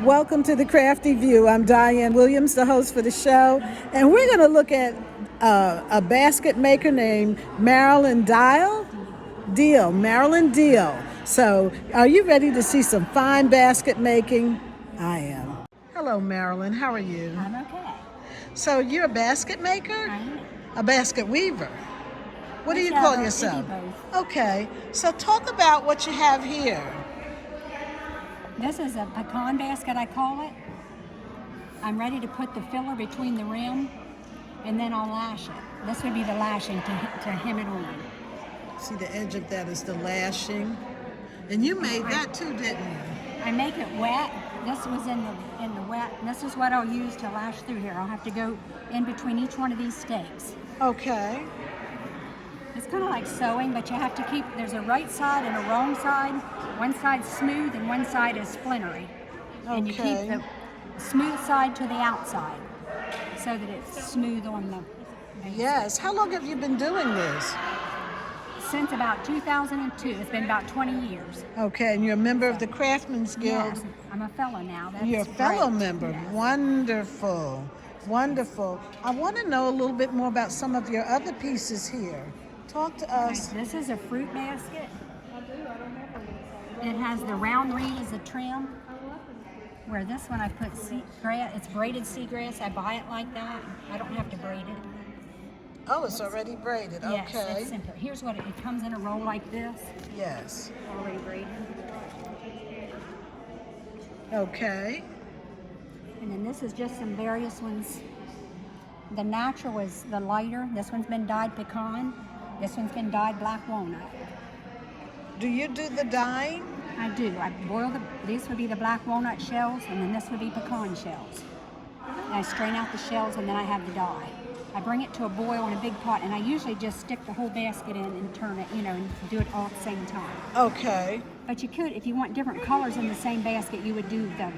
Welcome to the Crafty View. I'm Diane Williams, the host for the show, and we're going to look at a basket maker named Marilyn Diehl. Marilyn Diehl. So, are you ready to see some fine basket making? I am. Hello, Marilyn. How are you? I'm okay. So, you're a basket maker? I am. A basket weaver? What do you call yourself? Both. Okay. So, talk about what you have here. This is a pecan basket, I call it. I'm ready to put the filler between the rim, and then I'll lash it. This would be the lashing to hem it on. See, the edge of that is the lashing. And you made that too, didn't you? I make it wet. This was in the wet. And this is what I'll use to lash through here. I'll have to go in between each one of these stakes. Okay. It's kind of like sewing, but you have to keep, there's a right side and a wrong side. One side's smooth and one side is splintery. Okay. And you keep the smooth side to the outside so that it's smooth on the base. Yes. How long have you been doing this? Since about 2002. It's been about 20 years. Okay, and you're a member of the Craftsmen's Guild? Yes, I'm a fellow now. That's You're a fellow great. member. Yes. Wonderful. Wonderful. I want to know a little bit more about some of your other pieces here. Talk to us. Okay, this is a fruit basket. It has the round reed as a trim. Where this one I put seagrass, it's braided seagrass. I buy it like that. I don't have to braid it. Oh, it's already braided. Yes, Okay. it's simple. Here's what it comes in a roll like this. Yes. Already braided. Okay. And then this is just some various ones. The natural is the lighter. This one's been dyed pecan. This one's been dyed black walnut. Do you do the dyeing? I do. I boil these would be the black walnut shells, and then this would be pecan shells. And I strain out the shells, and then I have the dye. I bring it to a boil in a big pot, and I usually just stick the whole basket in and turn it, and do it all at the same time. Okay. But you could, if you want different colors in the same basket, you would do them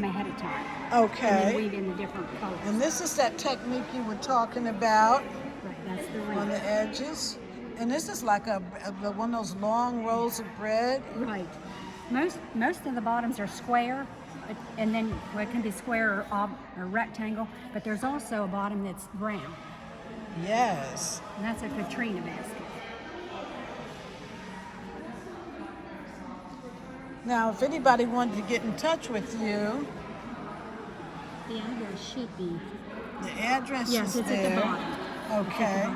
ahead of time. Okay. And then weave in the different colors. And this is that technique you were talking about. Right, that's the On the edges. And this is like one of those long rolls of bread. Right. Most of the bottoms are square, and then it can be square or rectangle, but there's also a bottom that's round. Yes. And that's a Katrina basket. Now, if anybody wanted to get in touch with you, The address should be. the address Yes, is it's there. at the bottom. Okay.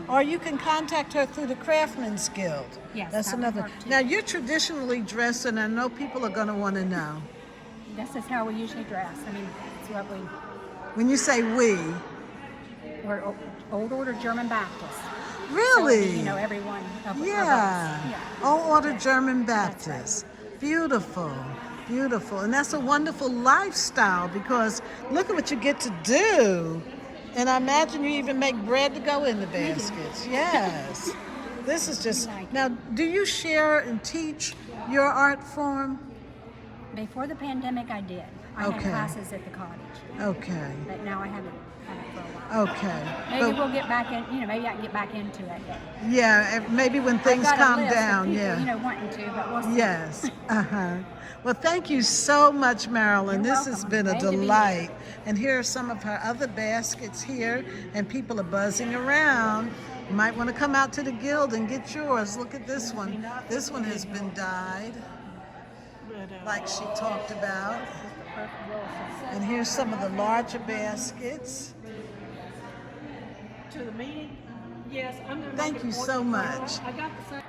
Or you can contact her through the Craftsmen's Guild. Yes, That's that would another. work too. Now, you're traditionally dressed, and I know people are going to want to know. This is how we usually dress. I mean, it's what When you say we, we're old order German Baptist. really? So, everyone of us. Yeah. Old Order German That's Baptist. Beautiful. Beautiful. And that's a wonderful lifestyle because look at what you get to do. And I imagine you even make bread to go in the baskets. Yes. This is just. Now, do you share and teach your art form? Before the pandemic, I did. I had classes at the Cottage. Okay. But now I haven't had it for a while. Okay. Maybe we'll get back in, maybe I can get back into it. Yeah, maybe when things I've got calm a list down. of people, Yeah. Wanting to, but we'll see. Yes. Well, thank you so much, Marilyn. You're This has welcome. been a Glad to be delight. And here are some of her other baskets here, and people are buzzing around. You might want to come out to the guild and get yours. Look at this one. This one has been dyed, like she talked about. And here's some of the larger baskets. To the meeting? Yes, I'm gonna Thank make it you more so tomorrow. much. I got the same